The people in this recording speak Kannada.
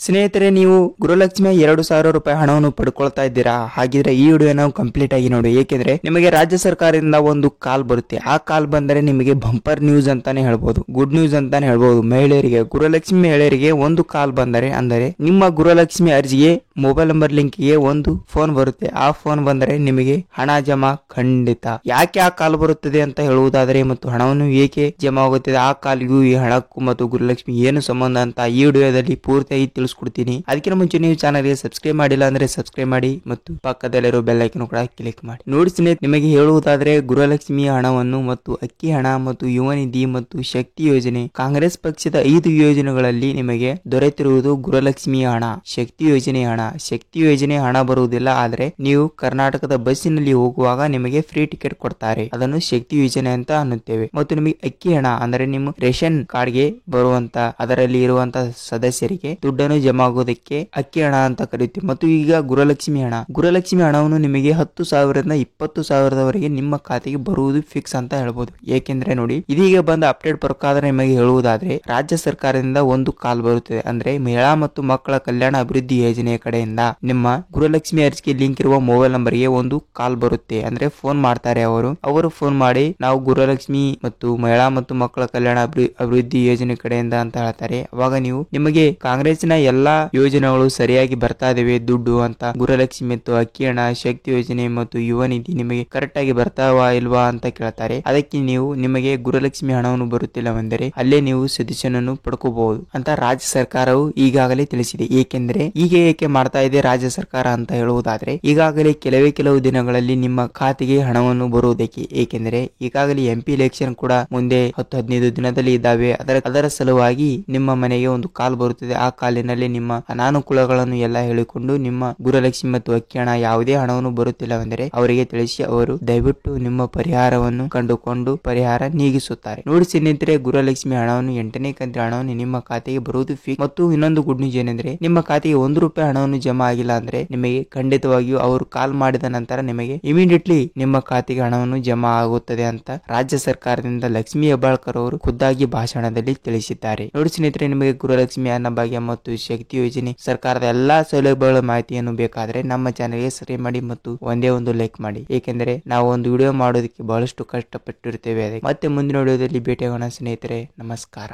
ಸ್ನೇಹಿತರೆ, ನೀವು ಗೃಹಲಕ್ಷ್ಮಿಯ 2,000 ರೂಪಾಯಿ ಹಣವನ್ನು ಪಡ್ಕೊಳ್ತಾ ಇದ್ದೀರಾ? ಹಾಗಿದ್ರೆ ಈ ವಿಡಿಯೋ ನಾವು ಕಂಪ್ಲೀಟ್ ಆಗಿ ನೋಡಿ. ಏಕೆಂದ್ರೆ ನಿಮಗೆ ರಾಜ್ಯ ಸರ್ಕಾರದಿಂದ ಒಂದು ಕಾಲ್ ಬರುತ್ತೆ. ಆ ಕಾಲ್ ಬಂದರೆ ನಿಮಗೆ ಬಂಪರ್ ನ್ಯೂಸ್ ಅಂತಾನೆ ಹೇಳ್ಬೋದು, ಗುಡ್ ನ್ಯೂಸ್ ಅಂತಾನೆ ಹೇಳ್ಬೋದು. ಮಹಿಳೆಯರಿಗೆ, ಗೃಹಲಕ್ಷ್ಮಿ ಮಹಿಳೆಯರಿಗೆ ಒಂದು ಕಾಲ್ ಬಂದರೆ, ಅಂದರೆ ನಿಮ್ಮ ಗೃಹಲಕ್ಷ್ಮಿ ಅರ್ಜಿಗೆ ಮೊಬೈಲ್ ನಂಬರ್ ಲಿಂಕ್ಗೆ ಒಂದು ಫೋನ್ ಬರುತ್ತೆ. ಆ ಫೋನ್ ಬಂದರೆ ನಿಮಗೆ ಹಣ ಜಮಾ ಖಂಡಿತ. ಯಾಕೆ ಆ ಕಾಲ್ ಬರುತ್ತದೆ ಅಂತ ಹೇಳುವುದಾದರೆ, ಮತ್ತು ಹಣವನ್ನು ಏಕೆ ಜಮಾ ಆಗುತ್ತದೆ, ಆ ಕಾಲ್ಗೂ ಈ ಹಣಕ್ಕೂ ಮತ್ತು ಗೃಹಲಕ್ಷ್ಮಿ ಏನು ಸಂಬಂಧ ಅಂತ ಈ ವಿಡಿಯೋದಲ್ಲಿ ಪೂರ್ತಿಯಾಗಿ ತಿಳಿಸ್ಕೊಡ್ತೀನಿ. ಅದಕ್ಕಿಂತ ಮುಂಚೆ ನೀವು ಚಾನಲ್ಗೆ ಸಬ್ಸ್ಕ್ರೈಬ್ ಮಾಡಿಲ್ಲ ಅಂದ್ರೆ ಸಬ್ಸ್ಕ್ರೈಬ್ ಮಾಡಿ ಮತ್ತು ಪಕ್ಕದಲ್ಲಿರೋ ಬೆಲ್ ಐಕನ್ ಕೂಡ ಕ್ಲಿಕ್ ಮಾಡಿ. ನೋಡಿ ಸ್ನೇಹಿತರೆ, ನಿಮಗೆ ಹೇಳುವುದಾದ್ರೆ ಗೃಹಲಕ್ಷ್ಮಿಯ ಹಣವನ್ನು ಮತ್ತು ಅಕ್ಕಿ ಹಣ ಮತ್ತು ಯುವ ನಿಧಿ ಮತ್ತು ಶಕ್ತಿ ಯೋಜನೆ, ಕಾಂಗ್ರೆಸ್ ಪಕ್ಷದ 5 ಯೋಜನೆಗಳಲ್ಲಿ ನಿಮಗೆ ದೊರೆತಿರುವುದು ಗೃಹಲಕ್ಷ್ಮಿಯ ಹಣ. ಶಕ್ತಿ ಯೋಜನೆ ಹಣ, ಶಕ್ತಿ ಯೋಜನೆ ಹಣ ಬರುವುದಿಲ್ಲ. ಆದ್ರೆ ನೀವು ಕರ್ನಾಟಕದ ಬಸ್ಸಿನಲ್ಲಿ ಹೋಗುವಾಗ ನಿಮಗೆ ಫ್ರೀ ಟಿಕೆಟ್ ಕೊಡ್ತಾರೆ, ಅದನ್ನು ಶಕ್ತಿ ಯೋಜನೆ ಅಂತ ಅನ್ನುತ್ತೇವೆ. ಮತ್ತು ನಿಮಗೆ ಅಕ್ಕಿ ಹಣ ಅಂದರೆ ನಿಮ್ಮ ರೇಷನ್ ಕಾರ್ಡ್ಗೆ ಬರುವಂತ, ಅದರಲ್ಲಿ ಇರುವಂತ ಸದಸ್ಯರಿಗೆ ದುಡ್ಡನ್ನು ಜಮಾ ಆಗೋದಕ್ಕೆ ಅಕ್ಕಿ ಹಣ ಅಂತ ಕರೀತೀವಿ. ಮತ್ತು ಈಗ ಗೃಹಲಕ್ಷ್ಮಿ ಹಣ, ಗೃಹಲಕ್ಷ್ಮಿ ಹಣವನ್ನು ನಿಮಗೆ 10,000ರಿಂದ 20,000ದವರೆಗೆ ನಿಮ್ಮ ಖಾತೆಗೆ ಬರುವುದು ಫಿಕ್ಸ್ ಅಂತ ಹೇಳ್ಬೋದು. ಏಕೆಂದ್ರೆ ನೋಡಿ, ಇದೀಗ ಬಂದ ಅಪ್ಡೇಟ್ ಪ್ರಕಾರ ನಿಮಗೆ ಹೇಳುವುದಾದ್ರೆ ರಾಜ್ಯ ಸರ್ಕಾರದಿಂದ ಒಂದು ಕಾಲ್ ಬರುತ್ತದೆ. ಅಂದ್ರೆ ಮಹಿಳಾ ಮತ್ತು ಮಕ್ಕಳ ಕಲ್ಯಾಣ ಅಭಿವೃದ್ಧಿ ಯೋಜನೆಯ ಕಡೆಯಿಂದ ನಿಮ್ಮ ಗೃಹಲಕ್ಷ್ಮಿ ಅರ್ಜಿಗೆ ಲಿಂಕ್ ಇರುವ ಮೊಬೈಲ್ ನಂಬರ್ಗೆ ಒಂದು ಕಾಲ್ ಬರುತ್ತೆ. ಅಂದ್ರೆ ಫೋನ್ ಮಾಡ್ತಾರೆ ಅವರು ಫೋನ್ ಮಾಡಿ ನಾವು ಗೃಹಲಕ್ಷ್ಮಿ ಮತ್ತು ಮಹಿಳಾ ಮತ್ತು ಮಕ್ಕಳ ಕಲ್ಯಾಣ ಅಭಿವೃದ್ಧಿ ಯೋಜನೆ ಕಡೆಯಿಂದ ಅಂತ ಹೇಳ್ತಾರೆ. ಅವಾಗ ನೀವು ನಿಮಗೆ ಕಾಂಗ್ರೆಸ್ನ ಎಲ್ಲಾ ಯೋಜನೆಗಳು ಸರಿಯಾಗಿ ಬರ್ತಾ ಇದಾವೆ ದುಡ್ಡು ಅಂತ, ಗೃಹಲಕ್ಷ್ಮಿ ಮತ್ತು ಅಕ್ಕಿ ಹಣ, ಶಕ್ತಿ ಯೋಜನೆ ಮತ್ತು ಯುವ ನಿಧಿ ನಿಮಗೆ ಕರೆಕ್ಟ್ ಆಗಿ ಬರ್ತಾವಾ ಇಲ್ವಾ ಅಂತ ಕೇಳ್ತಾರೆ. ಅದಕ್ಕೆ ನೀವು ನಿಮಗೆ ಗೃಹಲಕ್ಷ್ಮಿ ಹಣವನ್ನು ಬರುತ್ತಿಲ್ಲವೆಂದರೆ ಅಲ್ಲೇ ನೀವು ಸದಸ್ಯನನ್ನು ಪಡ್ಕೋಬಹುದು ಅಂತ ರಾಜ್ಯ ಸರ್ಕಾರವು ಈಗಾಗಲೇ ತಿಳಿಸಿದೆ. ಏಕೆಂದ್ರೆ ಈಗ ಏಕೆ ಮಾಡ್ತಾ ಇದೆ ರಾಜ್ಯ ಸರ್ಕಾರ ಅಂತ ಹೇಳುವುದಾದ್ರೆ, ಈಗಾಗಲೇ ಕೆಲವು ದಿನಗಳಲ್ಲಿ ನಿಮ್ಮ ಖಾತೆಗೆ ಹಣವನ್ನು ಬರುವುದಕ್ಕೆ. ಏಕೆಂದ್ರೆ ಈಗಾಗಲೇ MP ಎಲೆಕ್ಷನ್ ಕೂಡ ಮುಂದೆ 10-15 ದಿನದಲ್ಲಿ ಇದ್ದಾವೆ. ಅದರ ಸಲುವಾಗಿ ನಿಮ್ಮ ಮನೆಗೆ ಒಂದು ಕಾಲ್ ಬರುತ್ತದೆ. ಆ ಕಾಲಿನಲ್ಲಿ ನಿಮ್ಮ ಅನಾನುಕೂಲಗಳನ್ನು ಎಲ್ಲ ಹೇಳಿಕೊಂಡು ನಿಮ್ಮ ಗೃಹಲಕ್ಷ್ಮಿ ಮತ್ತು ಅಕ್ಕಿ ಹಣ ಯಾವುದೇ ಹಣವನ್ನು ಬರುತ್ತಿಲ್ಲವೆಂದರೆ ಅವರಿಗೆ ತಿಳಿಸಿ ಅವರು ದಯವಿಟ್ಟು ನಿಮ್ಮ ಪರಿಹಾರವನ್ನು ಕಂಡುಕೊಂಡು ಪರಿಹಾರ ನೀಗಿಸುತ್ತಾರೆ. ನೋಡಿ ಸ್ನೇಹಿತರೆ, ಗೃಹಲಕ್ಷ್ಮಿ ಹಣವನ್ನು 8ನೇ ಕಂತಿನ ಹಣವನ್ನು ನಿಮ್ಮ ಖಾತೆಗೆ ಬರುವುದು ಫಿಕ್ಸ್. ಮತ್ತು ಇನ್ನೊಂದು ಗುಡ್ ನ್ಯೂಸ್ ಏನೆಂದ್ರೆ, ನಿಮ್ಮ ಖಾತೆಗೆ 1 ರೂಪಾಯಿ ಹಣವನ್ನು ಜಮಾ ಆಗಿಲ್ಲ ಅಂದ್ರೆ ನಿಮಗೆ ಖಂಡಿತವಾಗಿಯೂ ಅವರು ಕಾಲ್ ಮಾಡಿದ ನಂತರ ನಿಮಗೆ ಇಮಿಡಿಯೇಟ್ಲಿ ನಿಮ್ಮ ಖಾತೆಗೆ ಹಣವನ್ನು ಜಮಾ ಆಗುತ್ತದೆ ಅಂತ ರಾಜ್ಯ ಸರ್ಕಾರದಿಂದ ಲಕ್ಷ್ಮೀ ಹೆಬ್ಬಾಳ್ಕರ್ ಅವರು ಖುದ್ದಾಗಿ ಭಾಷಣದಲ್ಲಿ ತಿಳಿಸಿದ್ದಾರೆ. ನೋಡಿ ಸ್ನೇಹಿತರೆ, ನಿಮಗೆ ಗೃಹಲಕ್ಷ್ಮಿ ಅನ್ನಭಾಗ್ಯ ಮತ್ತು ಶಕ್ತಿ ಯೋಜನೆ ಸರ್ಕಾರದ ಎಲ್ಲಾ ಸೌಲಭ್ಯಗಳ ಮಾಹಿತಿಯನ್ನು ಬೇಕಾದ್ರೆ ನಮ್ಮ ಚಾನೆಲ್ಗೆ ಸಬ್ಸ್ಕ್ರೈಬ್ ಮಾಡಿ ಮತ್ತು ಒಂದೇ ಒಂದು ಲೈಕ್ ಮಾಡಿ. ಏಕೆಂದ್ರೆ ನಾವು ಒಂದು ವಿಡಿಯೋ ಮಾಡೋದಕ್ಕೆ ಬಹಳಷ್ಟು ಕಷ್ಟಪಟ್ಟಿರುತ್ತೇವೆ. ಮತ್ತೆ ಮುಂದಿನ ವಿಡಿಯೋದಲ್ಲಿ ಭೇಟಿಯಾಗೋಣ ಸ್ನೇಹಿತರೆ. ನಮಸ್ಕಾರ.